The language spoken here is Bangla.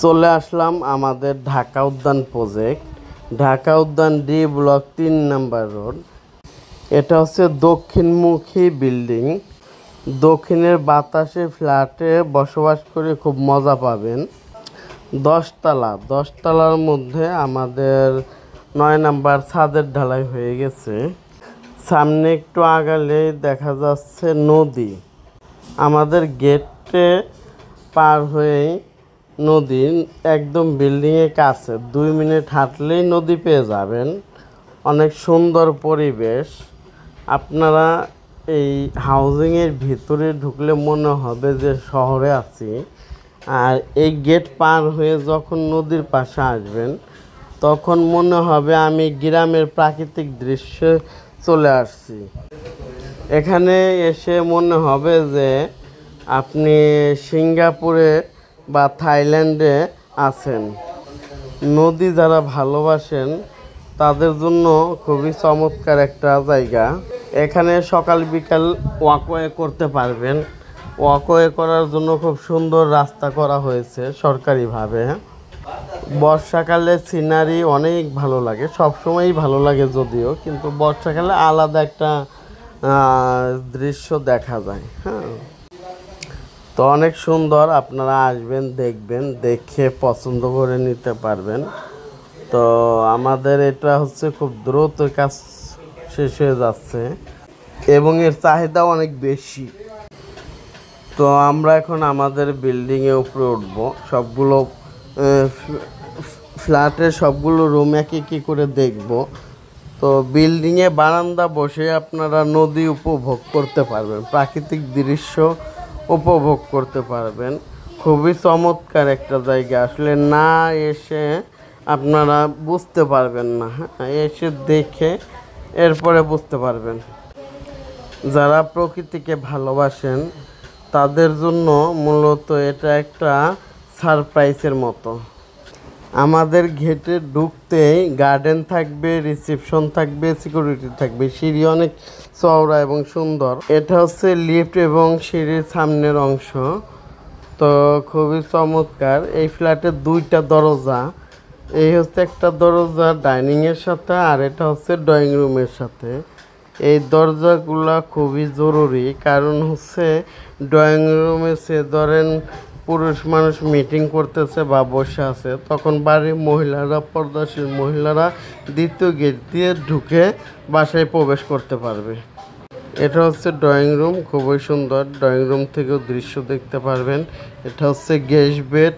চলে আসলাম আমাদের ঢাকা উদ্যান প্রজেক্ট, ঢাকা উদ্যান ডি ব্লক 3 নম্বর রোড। এটা হচ্ছে দক্ষিণমুখী বিল্ডিং। দক্ষিণের বাতাসে ফ্ল্যাটে বসবাস করে খুব মজা পাবেন। 10 তলার মধ্যে আমাদের 9 নম্বর ছাদের ঢালাই হয়ে গেছে। সামনে একটু আগালে দেখা যাচ্ছে নদী। আমাদের গেটে পার হয়েই নদী, একদম বিল্ডিংয়ের কাছে 2 মিনিট হাঁটলেই নদী পেয়ে যাবেন। অনেক সুন্দর পরিবেশ। আপনারা এই হাউজিংয়ের ভিতরে ঢুকলে মনে হবে যে শহরে আছি। আর এই গেট পার হয়ে যখন নদীর পাশে আসবেন তখন মনে হবে আমি গ্রামের প্রাকৃতিক দৃশ্যে চলে আসছি। এখানে এসে মনে হবে যে আপনি সিঙ্গাপুরে বা থাইল্যান্ডে আছেন। নদী যারা ভালোবাসেন তাদের জন্য খুবই চমৎকার একটা জায়গা। এখানে সকাল বিকাল ওয়াকওয়ে করতে পারবেন। ওয়াকওয়ে করার জন্য খুব সুন্দর রাস্তা করা হয়েছে সরকারিভাবে। বর্ষাকালে সিনারি অনেক ভালো লাগে, সবসময়ই ভালো লাগে যদিও, কিন্তু বর্ষাকালে আলাদা একটা দৃশ্য দেখা যায়। হ্যাঁ, তো অনেক সুন্দর। আপনারা আসবেন, দেখবেন, দেখে পছন্দ করে নিতে পারবেন। তো আমাদের এটা হচ্ছে খুব দ্রুত কাজ শেষ হয়ে যাচ্ছে এবং এর চাহিদা অনেক বেশি। তো আমরা এখন আমাদের বিল্ডিংয়ে উপরে উঠবো। সবগুলো ফ্ল্যাটের সবগুলো রুম একে করে দেখব। তো বিল্ডিংয়ে বারান্দা বসে আপনারা নদী উপভোগ করতে পারবেন, প্রাকৃতিক দৃশ্য উপভোগ করতে পারবেন। খুবই চমৎকার একটা জায়গা। আসলে না এসে আপনারা বুঝতে পারবেন না, এসে দেখে এরপরে বুঝতে পারবেন। যারা প্রকৃতিকে ভালোবাসেন তাদের জন্য মূলত এটা একটা সারপ্রাইজের মতো। আমাদের গেটে ঢুকতেই গার্ডেন থাকবে, রিসেপশন থাকবে, সিকিউরিটি থাকবে। সিঁড়ি অনেক চওড়া এবং সুন্দর। এটা হচ্ছে লিফট এবং সিঁড়ির সামনের অংশ। তো খুবই চমৎকার। এই ফ্ল্যাটের 2টা দরজা। এই হচ্ছে একটা দরজা ডাইনিংয়ের সাথে, আর এটা হচ্ছে ড্রয়িং রুমের সাথে। এই দরজাগুলা খুবই জরুরি, কারণ হচ্ছে ড্রয়িং রুমে সে ধরেন পুরুষ মানুষ মিটিং করতেছে বা বসে আছে, তখন বাড়ির মহিলারা, পর্দাশীল মহিলারা 2য় গেট দিয়ে ঢুকে বাসায় প্রবেশ করতে পারবে। এটা হচ্ছে ড্রয়িং রুম, খুবই সুন্দর। ড্রয়িং রুম থেকেও দৃশ্য দেখতে পারবেন। এটা হচ্ছে গেস্ট বেড।